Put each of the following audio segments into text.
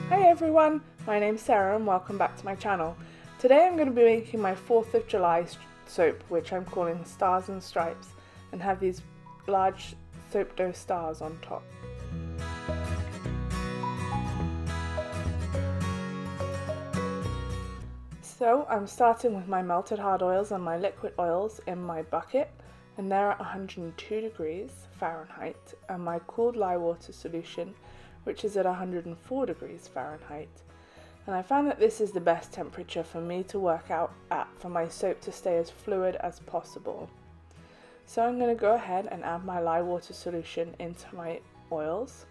Hi everyone, my name's Sarah and welcome back to my channel. Today I'm going to be making my 4th of July soap, which I'm calling Stars and Stripes, and have these large soap dough stars on top. So I'm starting with my melted hard oils and my liquid oils in my bucket, and they're at 102 degrees Fahrenheit, and my cooled lye water solution, which is at 104 degrees Fahrenheit. And I found that this is the best temperature for me to work out at for my soap to stay as fluid as possible. So I'm going to go ahead and add my lye water solution into my oils,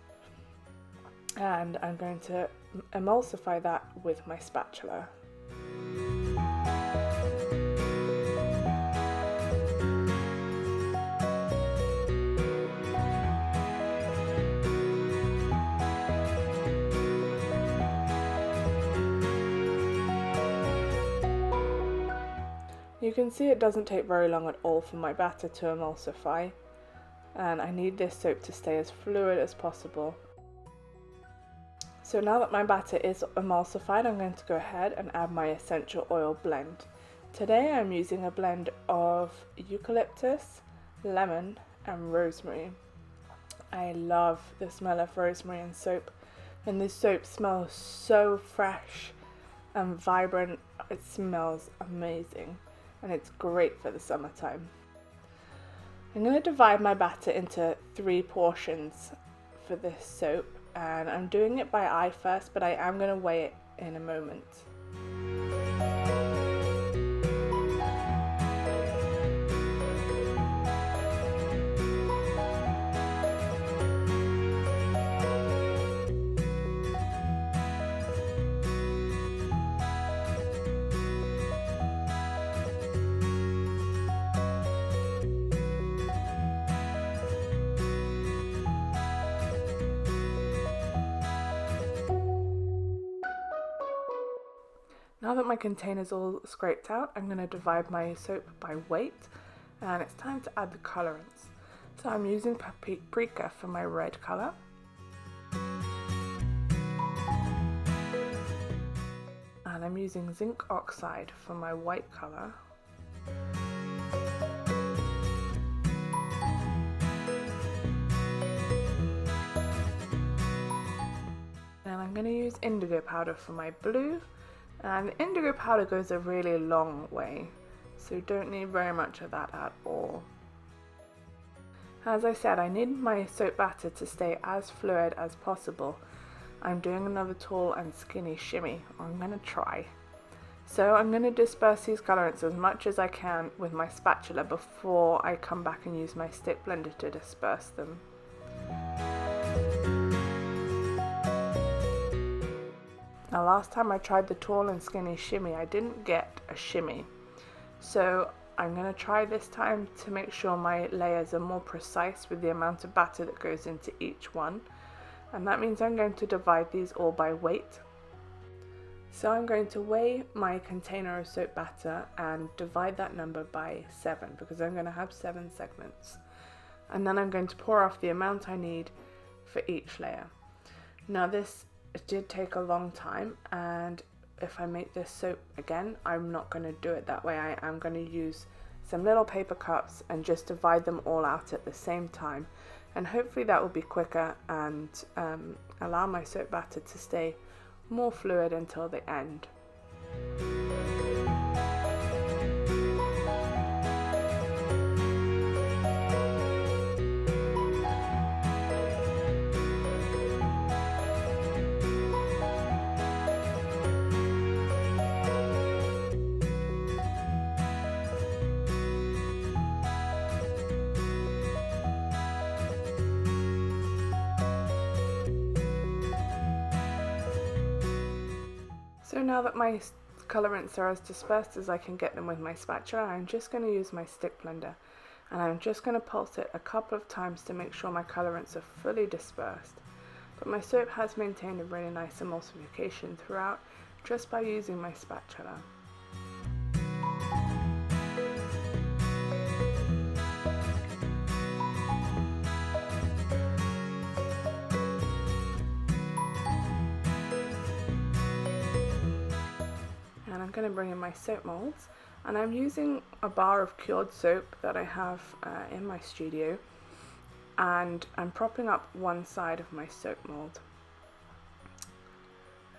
and I'm going to emulsify that with my spatula. You can see it doesn't take very long at all for my batter to emulsify, and I need this soap to stay as fluid as possible. So now that my batter is emulsified, I'm going to go ahead and add my essential oil blend. Today I'm using a blend of eucalyptus, lemon and rosemary. I love the smell of rosemary in soap, and this soap smells so fresh and vibrant. It smells amazing. And it's great for the summertime. I'm going to divide my batter into 3 portions for this soap, and I'm doing it by eye first, but I am going to weigh it in a moment. Now that my container's all scraped out, I'm going to divide my soap by weight, and it's time to add the colorants. So I'm using paprika for my red color, and I'm using zinc oxide for my white color, and I'm going to use indigo powder for my blue. And indigo powder goes a really long way, so you don't need very much of that at all. As I said, I need my soap batter to stay as fluid as possible. I'm doing another tall and skinny shimmy. I'm going to try. So I'm going to disperse these colorants as much as I can with my spatula before I come back and use my stick blender to disperse them. Now last time I tried the tall and skinny shimmy, I didn't get a shimmy. So I'm going to try this time to make sure my layers are more precise with the amount of batter that goes into each one. And that means I'm going to divide these all by weight. So I'm going to weigh my container of soap batter and divide that number by 7, because I'm going to have 7 segments. And then I'm going to pour off the amount I need for each layer. Now it did take a long time, and if I make this soap again, I'm not going to do it that way. I am going to use some little paper cups and just divide them all out at the same time, and hopefully that will be quicker and allow my soap batter to stay more fluid until the end. So now that my colorants are as dispersed as I can get them with my spatula, I'm just going to use my stick blender, and I'm just going to pulse it a couple of times to make sure my colorants are fully dispersed. But my soap has maintained a really nice emulsification throughout just by using my spatula. going to bring in my soap molds, and I'm using a bar of cured soap that I have in my studio, and I'm propping up one side of my soap mold.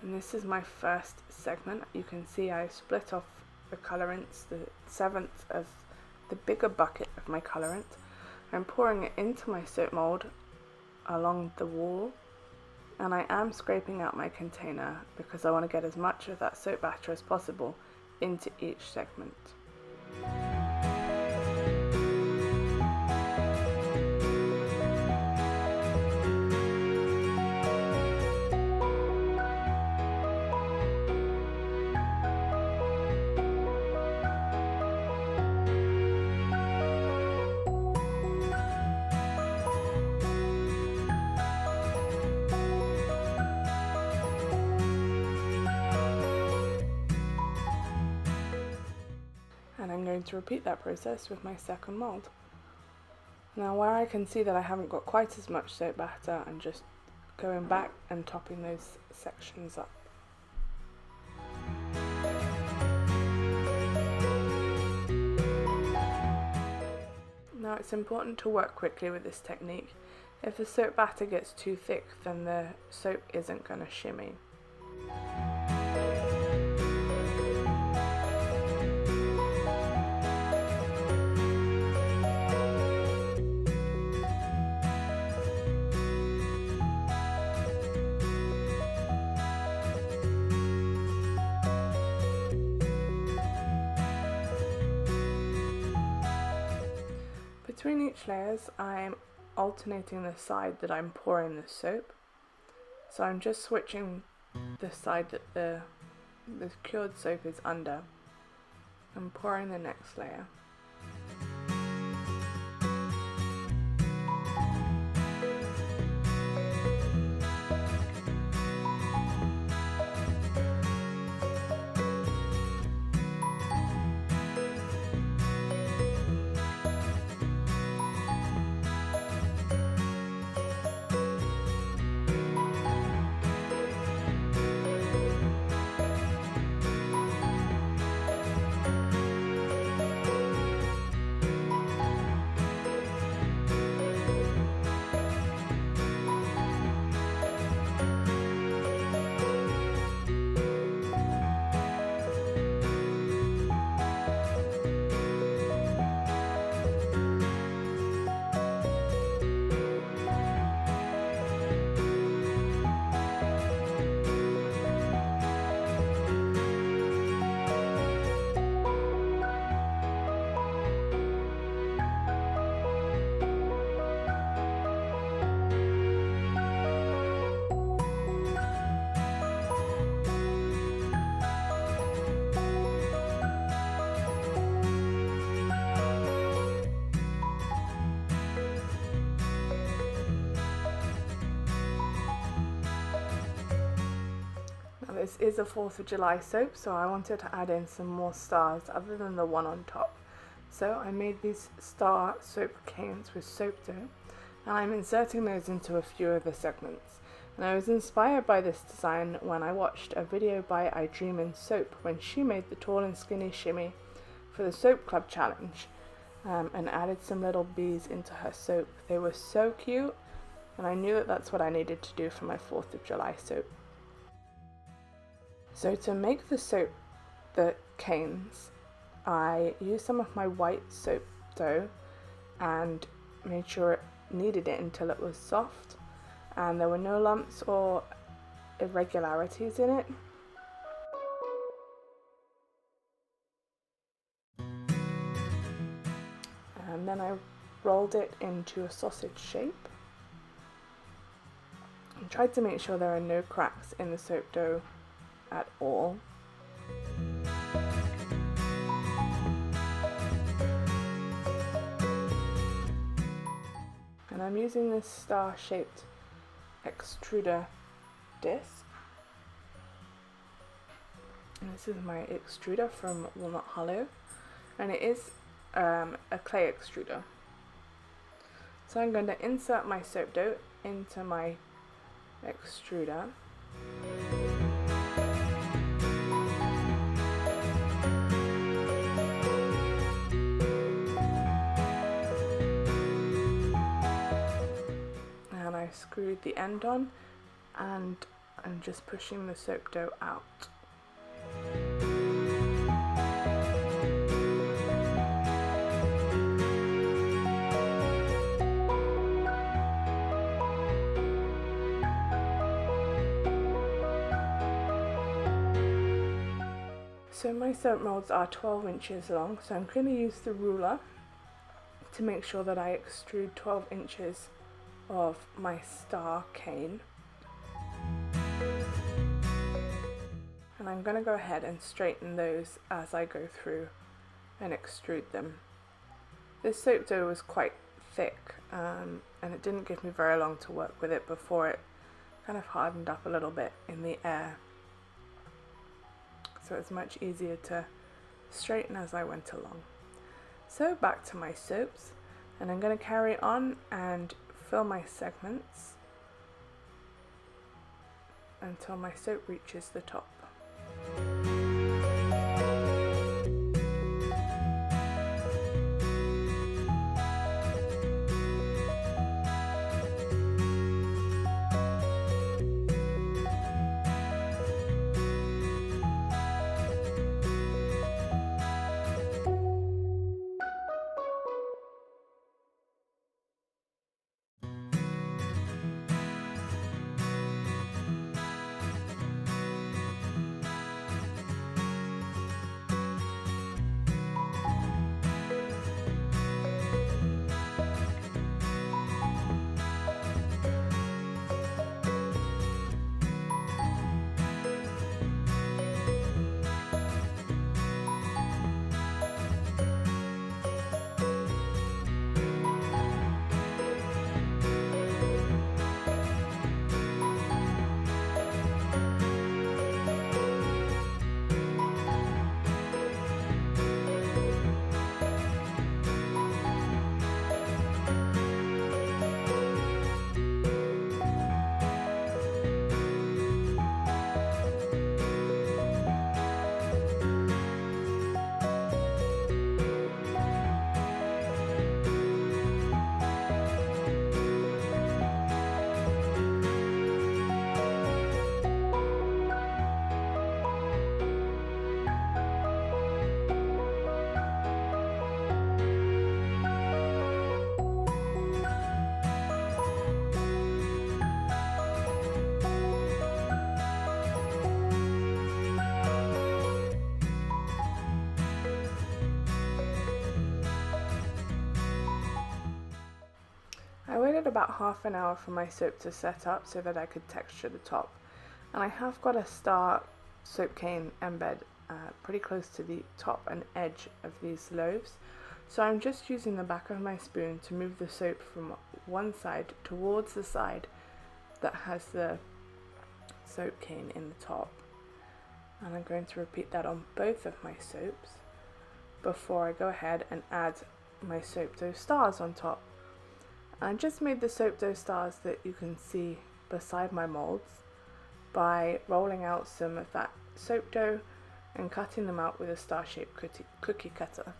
And this is my first segment. You can see I split off the colorants, the 7th of the bigger bucket of my colorant. I'm pouring it into my soap mold along the wall, and I am scraping out my container because I want to get as much of that soap batter as possible into each segment. And I'm going to repeat that process with my second mold. Now, where I can see that I haven't got quite as much soap batter, I'm just going back and topping those sections up. Now, it's important to work quickly with this technique. If the soap batter gets too thick, then the soap isn't going to shimmy. Between each layers, I'm alternating the side that I'm pouring the soap. So I'm just switching the side that the cured soap is under and pouring the next layer. This is a 4th of July soap, so I wanted to add in some more stars other than the one on top. So I made these star soap canes with soap dough, and I'm inserting those into a few of the segments. And I was inspired by this design when I watched a video by I Dream in Soap when she made the tall and skinny shimmy for the Soap Club challenge, and added some little bees into her soap. They were so cute, and I knew that that's what I needed to do for my 4th of July soap. So to make the canes, I used some of my white soap dough and made sure it kneaded it until it was soft and there were no lumps or irregularities in it. And then I rolled it into a sausage shape and tried to make sure there are no cracks in the soap dough at all. And I'm using this star-shaped extruder disc. And this is my extruder from Walnut Hollow, and it is a clay extruder. So I'm going to insert my soap dough into my extruder. screwed the end on, and I'm just pushing the soap dough out. So my soap molds are 12 inches long, so I'm going to use the ruler to make sure that I extrude 12 inches of my star cane. And I'm going to go ahead and straighten those as I go through and extrude them. This soap dough was quite thick, and it didn't give me very long to work with it before it kind of hardened up a little bit in the air. So it's much easier to straighten as I went along. So back to my soaps, and I'm going to carry on and fill my segments until my soap reaches the top. I waited about half an hour for my soap to set up so that I could texture the top, and I have got a star soap cane embed pretty close to the top and edge of these loaves, so I'm just using the back of my spoon to move the soap from one side towards the side that has the soap cane in the top, and I'm going to repeat that on both of my soaps before I go ahead and add my soap dough stars on top. I just made the soap dough stars that you can see beside my molds by rolling out some of that soap dough and cutting them out with a star-shaped cookie cutter.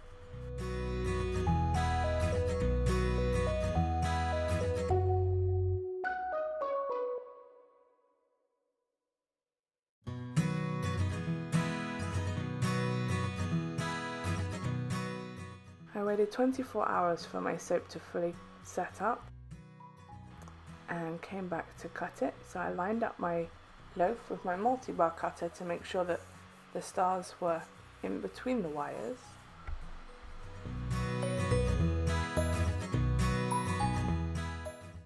I waited 24 hours for my soap to fully set up and came back to cut it. So I lined up my loaf with my multi-bar cutter to make sure that the stars were in between the wires.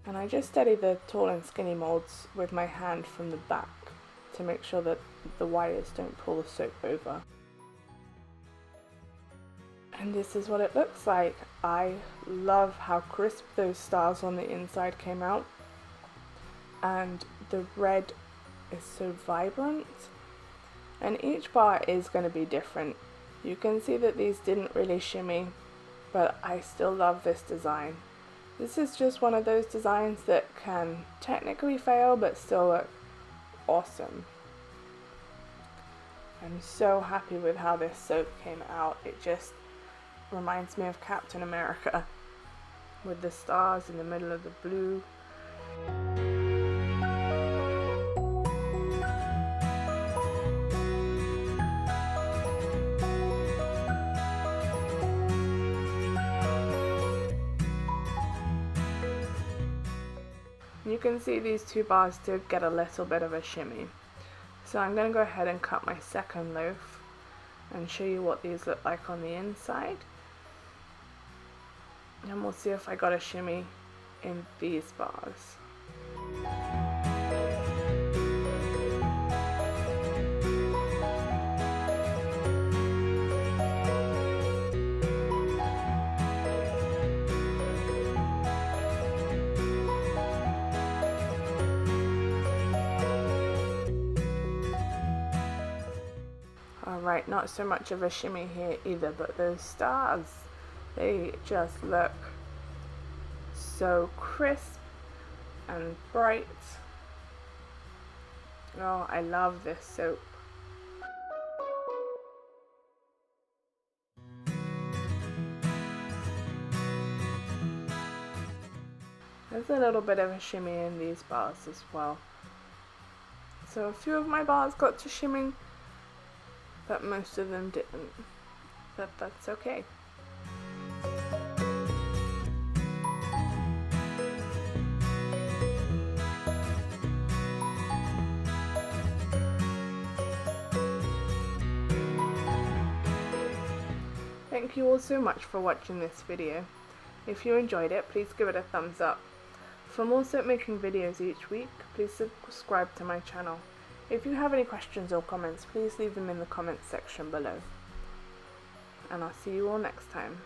And I just steady the tall and skinny molds with my hand from the back to make sure that the wires don't pull the soap over. And this is what it looks like. I love how crisp those stars on the inside came out. And the red is so vibrant. And each bar is going to be different. You can see that these didn't really shimmy, but I still love this design. This is just one of those designs that can technically fail, but still look awesome. I'm so happy with how this soap came out. It just reminds me of Captain America with the stars in the middle of the blue. can see these two bars did get a little bit of a shimmy. So I'm going to go ahead and cut my second loaf and show you what these look like on the inside. And we'll see if I got a shimmy in these bars. Alright, not so much of a shimmy here either, but those stars, they just look so crisp and bright. Oh, I love this soap. There's a little bit of a shimmy in these bars as well. So a few of my bars got to shimming, but most of them didn't. But that's okay. Thank you all so much for watching this video. If you enjoyed it, please give it a thumbs up. For more soap making videos each week, please subscribe to my channel. If you have any questions or comments, please leave them in the comments section below. And I'll see you all next time.